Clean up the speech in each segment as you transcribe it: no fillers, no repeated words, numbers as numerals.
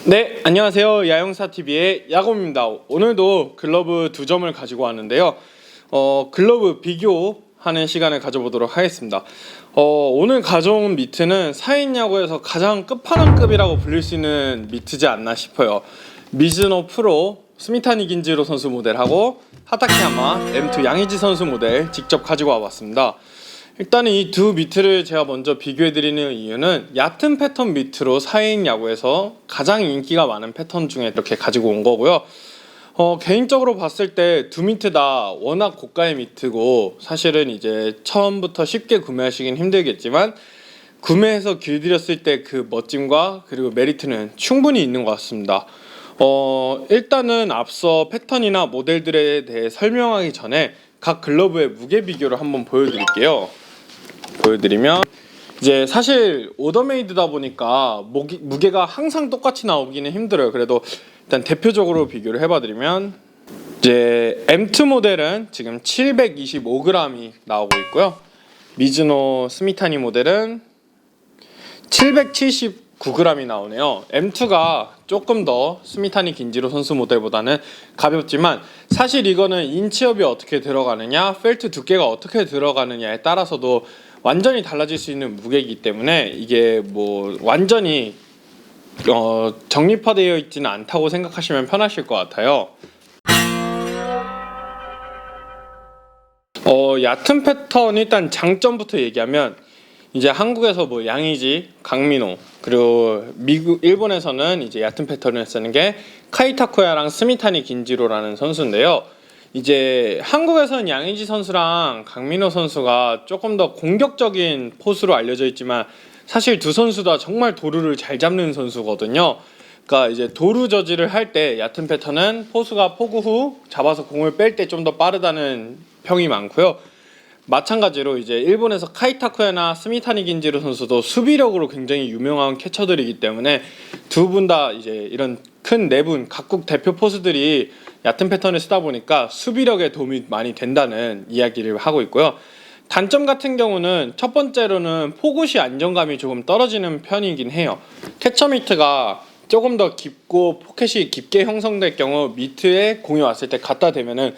네, 안녕하세요. 야영사TV의 야곰입니다. 오늘도 글러브 2점을 가지고 왔는데요. 글러브 비교하는 시간을 가져보도록 하겠습니다. 오늘 가져온 미트는 4인 야구에서 가장 끝판왕급이라고 불릴 수 있는 미트지 않나 싶어요. 미즈노 프로 스미타니 긴지로 선수 모델하고 하타케야마 M2 양의지 선수 모델 직접 가지고 와봤습니다. 일단 이 두 미트를 제가 먼저 비교해드리는 이유는 얕은 패턴 미트로 4인 야구에서 가장 인기가 많은 패턴 중에 이렇게 가지고 온 거고요. 개인적으로 봤을 때 두 미트 다 워낙 고가의 미트고 사실은 이제 처음부터 쉽게 구매하시긴 힘들겠지만 구매해서 길들였을 때 그 멋짐과 그리고 메리트는 충분히 있는 것 같습니다. 일단은 앞서 패턴이나 모델들에 대해 설명하기 전에 각 글러브의 무게 비교를 한번 보여드릴게요. 보여드리면 이제 사실 오더메이드다 보니까 무게가 항상 똑같이 나오기는 힘들어요. 그래도 일단 대표적으로 비교를 해봐드리면 이제 M2 모델은 지금 725g이 나오고 있고요. 미즈노 스미타니 모델은 779g이 나오네요. M2가 조금 더 스미타니 긴지로 선수 모델보다는 가볍지만 사실 이거는 인치업이 어떻게 들어가느냐, 펠트 두께가 어떻게 들어가느냐에 따라서도 완전히 달라질 수 있는 무게이기 때문에 이게 뭐 완전히 정립화되어 있지는 않다고 생각하시면 편하실 것 같아요. 얕은 패턴 일단 장점부터 얘기하면 이제 한국에서 뭐 양의지, 강민호, 그리고 일본에서는 이제 얕은 패턴을 쓰는 게 카이타쿠야랑 스미타니 긴지로라는 선수인데요. 이제 한국에서는 양의지 선수랑 강민호 선수가 조금 더 공격적인 포수로 알려져 있지만 사실 두 선수 다 정말 도루를 잘 잡는 선수거든요. 그러니까 이제 도루 저지를 할 때 얕은 패턴은 포수가 포구 후 잡아서 공을 뺄 때 좀 더 빠르다는 평이 많고요. 마찬가지로 이제 일본에서 카이타쿠야나 스미타니 긴지로 선수도 수비력으로 굉장히 유명한 캐쳐들이기 때문에 두 분 다 이제 이런 큰 네 분 각국 대표 포수들이 얕은 패턴을 쓰다 보니까 수비력에 도움이 많이 된다는 이야기를 하고 있고요. 단점 같은 경우는 첫 번째로는 포굿이 안정감이 조금 떨어지는 편이긴 해요. 캐쳐 미트가 조금 더 깊고 포켓이 깊게 형성될 경우 미트에 공이 왔을 때 갖다 대면은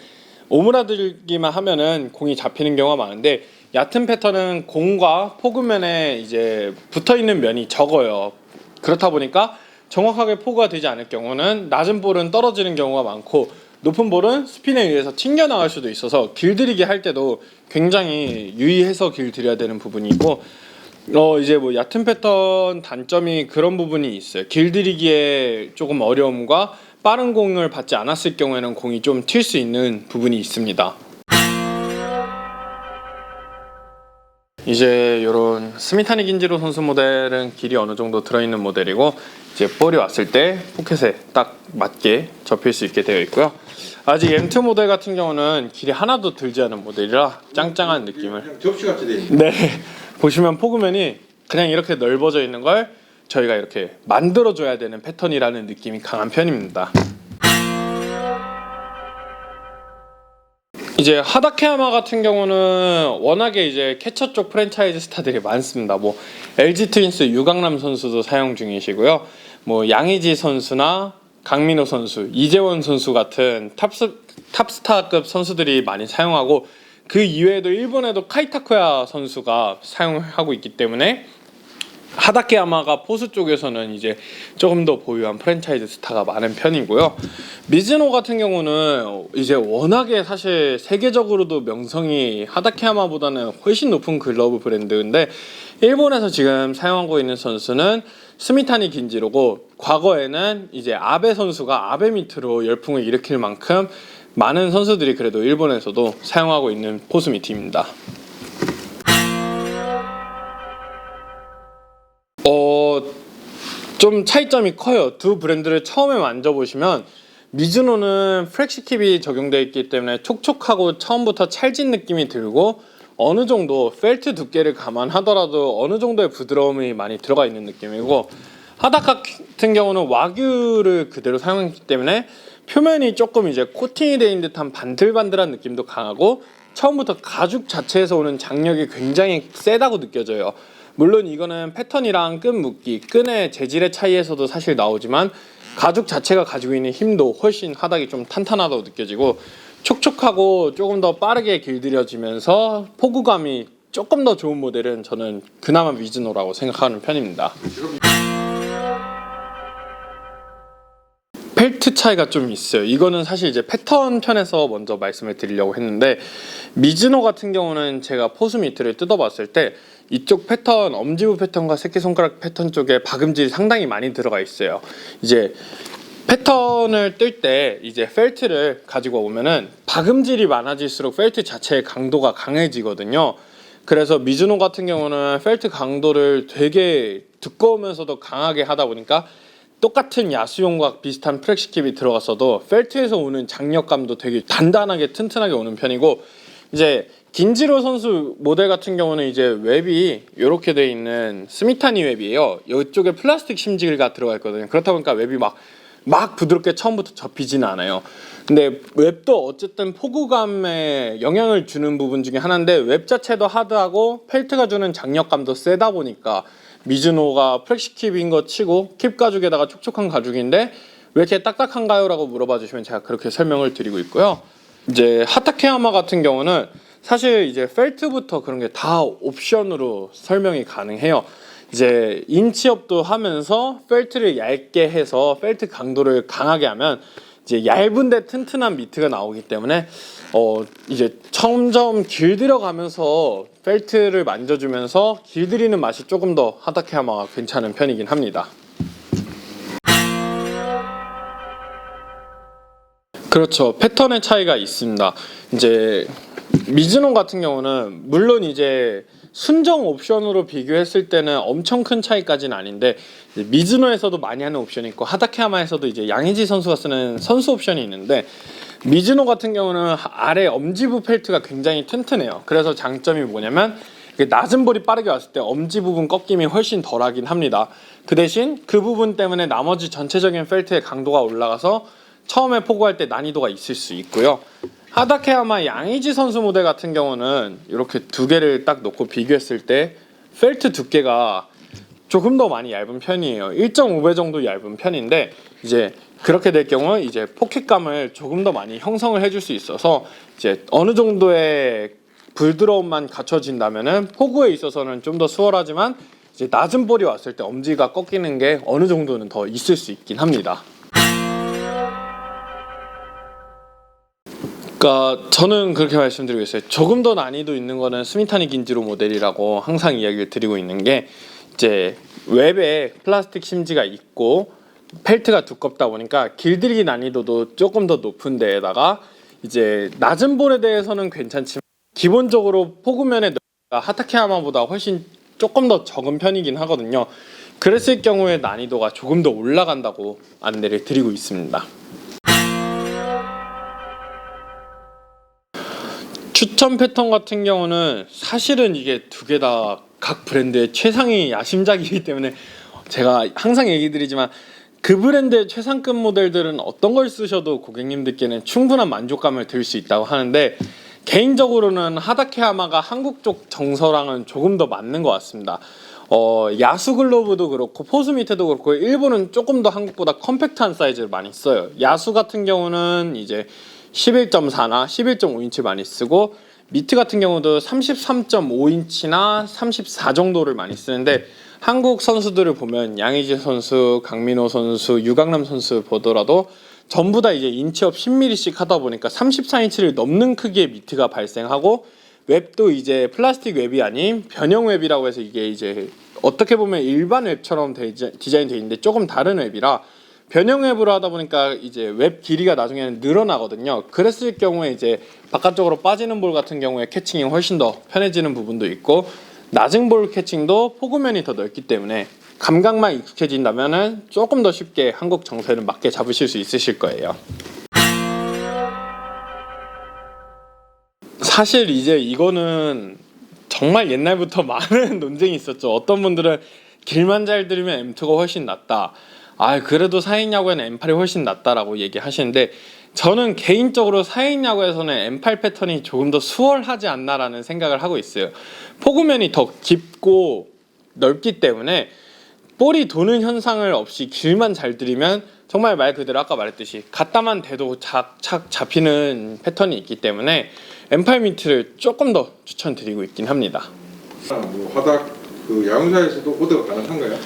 오므라들기만 하면은 공이 잡히는 경우가 많은데 얕은 패턴은 공과 포구면에 이제 붙어있는 면이 적어요. 그렇다 보니까 정확하게 포구가 되지 않을 경우는 낮은 볼은 떨어지는 경우가 많고 높은 볼은 스핀에 의해서 튕겨나갈 수도 있어서 길들이기 할 때도 굉장히 유의해서 길들여야 되는 부분이 있고 이제 뭐 얕은 패턴 단점이 그런 부분이 있어요. 길들이기에 조금 어려움과 빠른 공을 받지 않았을 경우에는 공이 좀 튈 수 있는 부분이 있습니다. 이제 이런 스미타니 긴지로 선수 모델은 길이 어느 정도 들어있는 모델이고 이제 볼이 왔을 때 포켓에 딱 맞게 접힐 수 있게 되어 있고요. 아직 M2 모델 같은 경우는 길이 하나도 들지 않은 모델이라 짱짱한 느낌을 접시같이 돼 있는. 네, 보시면 포구면이 그냥 이렇게 넓어져 있는 걸 저희가 이렇게 만들어줘야 되는 패턴이라는 느낌이 강한 편입니다. 이제 하다케야마 같은 경우는 워낙에 이제 캐쳐 쪽 프랜차이즈 스타들이 많습니다. 뭐 LG 트윈스 유강남 선수도 사용 중이시고요. 뭐 양의지 선수나 강민호 선수, 이재원 선수 같은 탑스타급 선수들이 많이 사용하고 그 이외에도 일본에도 카이타쿠야 선수가 사용하고 있기 때문에 하다케야마가 포수 쪽에서는 이제 조금 더 보유한 프랜차이즈 스타가 많은 편이고요. 미즈노 같은 경우는 이제 워낙에 사실 세계적으로도 명성이 하다케야마보다는 훨씬 높은 글러브 브랜드인데 일본에서 지금 사용하고 있는 선수는 스미타니 긴지로고 과거에는 이제 아베 선수가 아베 미트로 열풍을 일으킬 만큼 많은 선수들이 그래도 일본에서도 사용하고 있는 포수 미트입니다. 좀 차이점이 커요. 두 브랜드를 처음에 만져보시면 미즈노는 플렉시킵이 적용되어 있기 때문에 촉촉하고 처음부터 찰진 느낌이 들고 어느 정도 펠트 두께를 감안하더라도 어느 정도의 부드러움이 많이 들어가 있는 느낌이고 하다카 같은 경우는 와규를 그대로 사용했기 때문에 표면이 조금 이제 코팅이 되어 있는 듯한 반들반들한 느낌도 강하고 처음부터 가죽 자체에서 오는 장력이 굉장히 세다고 느껴져요. 물론 이거는 패턴이랑 끈 묶기, 끈의 재질의 차이에서도 사실 나오지만 가죽 자체가 가지고 있는 힘도 훨씬 하닥이 좀 탄탄하다고 느껴지고 촉촉하고 조금 더 빠르게 길들여지면서 포구감이 조금 더 좋은 모델은 저는 그나마 미즈노라고 생각하는 편입니다. 펠트 차이가 좀 있어요. 이거는 사실 이제 패턴 편에서 먼저 말씀을 드리려고 했는데, 미즈노 같은 경우는 제가 포수 미트를 뜯어봤을 때 이쪽 패턴, 엄지부 패턴과 새끼손가락 패턴 쪽에 박음질이 상당히 많이 들어가 있어요. 이제 패턴을 뜰 때 이제 펠트를 가지고 오면은 박음질이 많아질수록 펠트 자체의 강도가 강해지거든요. 그래서 미즈노 같은 경우는 펠트 강도를 되게 두꺼우면서도 강하게 하다 보니까 똑같은 야수용과 비슷한 프렉시캡이 들어갔어도 펠트에서 오는 장력감도 되게 단단하게 튼튼하게 오는 편이고, 이제 긴지로 선수 모델 같은 경우는 이제 웹이 이렇게 돼 있는 스미타니 웹이에요. 이쪽에 플라스틱 심지가 들어가 있거든요. 그렇다 보니까 웹이 막 부드럽게 처음부터 접히지는 않아요. 근데 웹도 어쨌든 포구감에 영향을 주는 부분 중에 하나인데, 웹 자체도 하드하고 펠트가 주는 장력감도 세다 보니까 미즈노가 프렉시킵인 거 치고 킵 가죽에다가 촉촉한 가죽인데 왜 이렇게 딱딱한가요? 라고 물어봐 주시면 제가 그렇게 설명을 드리고 있고요. 이제 하타케야마 같은 경우는 사실 이제 펠트부터 그런 게 다 옵션으로 설명이 가능해요. 이제 인치업도 하면서 펠트를 얇게 해서 펠트 강도를 강하게 하면 이제 얇은데 튼튼한 미트가 나오기 때문에 이제 점점 길들여가면서 펠트를 만져주면서 길들이는 맛이 조금 더 하타케야마가 괜찮은 편이긴 합니다. 그렇죠. 패턴의 차이가 있습니다. 이제 미즈노 같은 경우는 물론 이제 순정 옵션으로 비교했을 때는 엄청 큰 차이까지는 아닌데, 미즈노에서도 많이 하는 옵션이 있고 하타케야마에서도 이제 양의지 선수가 쓰는 선수 옵션이 있는데, 미즈노 같은 경우는 아래 엄지부 펠트가 굉장히 튼튼해요. 그래서 장점이 뭐냐면 낮은 볼이 빠르게 왔을 때 엄지 부분 꺾임이 훨씬 덜하긴 합니다. 그 대신 그 부분 때문에 나머지 전체적인 펠트의 강도가 올라가서 처음에 포구할 때 난이도가 있을 수 있고요. 하타케야마 양의지 선수 모델 같은 경우는 이렇게 두 개를 딱 놓고 비교했을 때 펠트 두께가 조금 더 많이 얇은 편이에요. 1.5배 정도 얇은 편인데, 이제 그렇게 될 경우 이제 포켓감을 조금 더 많이 형성을 해줄 수 있어서 이제 어느 정도의 부드러움만 갖춰진다면은 포구에 있어서는 좀 더 수월하지만, 이제 낮은 볼이 왔을 때 엄지가 꺾이는 게 어느 정도는 더 있을 수 있긴 합니다. 그러니까 저는 그렇게 말씀드리고 있어요. 조금 더 난이도 있는 거는 스미타니 긴지로 모델이라고 항상 이야기를 드리고 있는 게, 이제 웹에 플라스틱 심지가 있고 펠트가 두껍다 보니까 길들이기 난이도도 조금 더 높은 데에다가 이제 낮은 볼에 대해서는 괜찮지만 기본적으로 포구면의 넓이가 하타케야마보다 훨씬 조금 더 적은 편이긴 하거든요. 그랬을 경우에 난이도가 조금 더 올라간다고 안내를 드리고 있습니다. 추천 패턴 같은 경우는 사실은 이게 두 개 다 각 브랜드의 최상위 야심작이기 때문에 제가 항상 얘기 드리지만, 그 브랜드의 최상급 모델들은 어떤 걸 쓰셔도 고객님들께는 충분한 만족감을 드릴 수 있다고 하는데, 개인적으로는 하타케야마가 한국 쪽 정서랑은 조금 더 맞는 것 같습니다. 야수 글로브도 그렇고 포수 미트도 그렇고 일본은 조금 더 한국보다 컴팩트한 사이즈를 많이 써요. 야수 같은 경우는 이제 11.4나 11.5인치 많이 쓰고, 미트 같은 경우도 33.5인치나 34 정도를 많이 쓰는데, 한국 선수들을 보면 양의지 선수, 강민호 선수, 유강남 선수 보더라도 전부 다 이제 인치업 10mm씩 하다 보니까 34인치를 넘는 크기의 미트가 발생하고, 웹도 이제 플라스틱 웹이 아닌 변형 웹이라고 해서 이게 이제 어떻게 보면 일반 웹처럼 디자인되어 있는데 조금 다른 웹이라 변형 웹으로 하다 보니까 이제 웹 길이가 나중에는 늘어나거든요. 그랬을 경우에 이제 바깥쪽으로 빠지는 볼 같은 경우에 캐칭이 훨씬 더 편해지는 부분도 있고, 낮은 볼 캐칭도 포구면이 더 넓기 때문에 감각만 익숙해진다면은 조금 더 쉽게 한국 정서에는 맞게 잡으실 수 있으실 거예요. 사실 이제 이거는 정말 옛날부터 많은 논쟁이 있었죠. 어떤 분들은 길만 잘 들으면 M2가 훨씬 낫다. 그래도 4인 야구에는 M8이 훨씬 낫다라고 얘기하시는데, 저는 개인적으로 4인 야구에서는 M8 패턴이 조금 더 수월하지 않나라는 생각을 하고 있어요. 포구면이 더 깊고 넓기 때문에 볼이 도는 현상을 없이 길만 잘 들이면 정말 말 그대로 아까 말했듯이 갖다만 대도 착착 잡히는 패턴이 있기 때문에 M8 미트를 조금 더 추천드리고 있긴 합니다. 뭐 화닥 그 야영사에서도 오더가 가능한가요?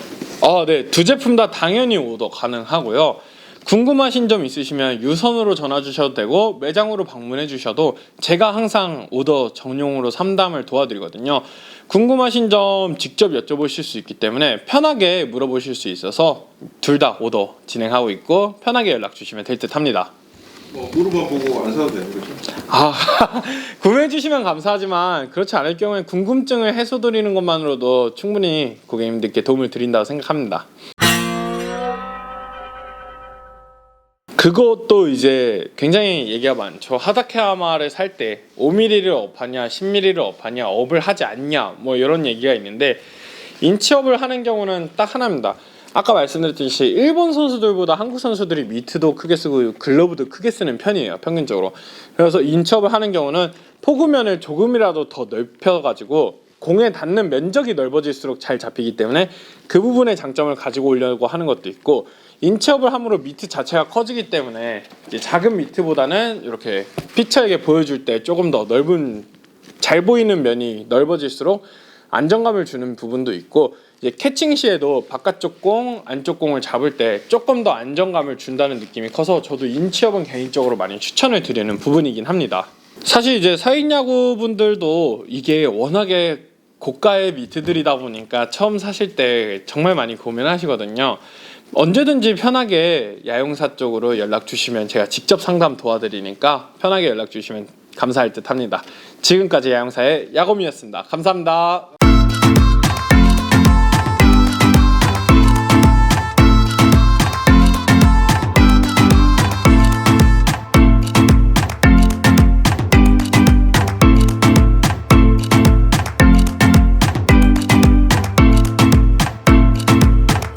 네, 두 제품 다 당연히 오더 가능하고요. 궁금하신 점 있으시면 유선으로 전화 주셔도 되고 매장으로 방문해 주셔도 제가 항상 오더 정용으로 상담을 도와드리거든요. 궁금하신 점 직접 여쭤보실 수 있기 때문에 편하게 물어보실 수 있어서 둘 다 오더 진행하고 있고 편하게 연락 주시면 될 듯 합니다. 뭐 무릎만 보고 안 사도 되는 거죠? 구매해 주시면 감사하지만 그렇지 않을 경우에 궁금증을 해소드리는 것만으로도 충분히 고객님들께 도움을 드린다고 생각합니다. 그것도 이제 굉장히 얘기가 많죠. 하다케야마를 살 때 5mm를 업하냐 10mm를 업하냐 업을 하지 않냐 뭐 이런 얘기가 있는데 인치업을 하는 경우는 딱 하나입니다. 아까 말씀드렸듯이 일본 선수들보다 한국 선수들이 미트도 크게 쓰고 글러브도 크게 쓰는 편이에요, 평균적으로. 그래서 인치업을 하는 경우는 포구면을 조금이라도 더 넓혀가지고 공에 닿는 면적이 넓어질수록 잘 잡히기 때문에 그 부분의 장점을 가지고 오려고 하는 것도 있고, 인치업을 함으로 미트 자체가 커지기 때문에 이제 작은 미트보다는 이렇게 피처에게 보여줄 때 조금 더 넓은, 잘 보이는 면이 넓어질수록 안정감을 주는 부분도 있고, 이제 캐칭 시에도 바깥쪽 공, 안쪽 공을 잡을 때 조금 더 안정감을 준다는 느낌이 커서 저도 인치업은 개인적으로 많이 추천을 드리는 부분이긴 합니다. 사실 이제 사익 야구 분들도 이게 워낙에 고가의 미트들이다 보니까 처음 사실 때 정말 많이 고민하시거든요. 언제든지 편하게 야용사 쪽으로 연락 주시면 제가 직접 상담 도와드리니까 편하게 연락 주시면 감사할 듯 합니다. 지금까지 야용사의 야곰이었습니다. 감사합니다.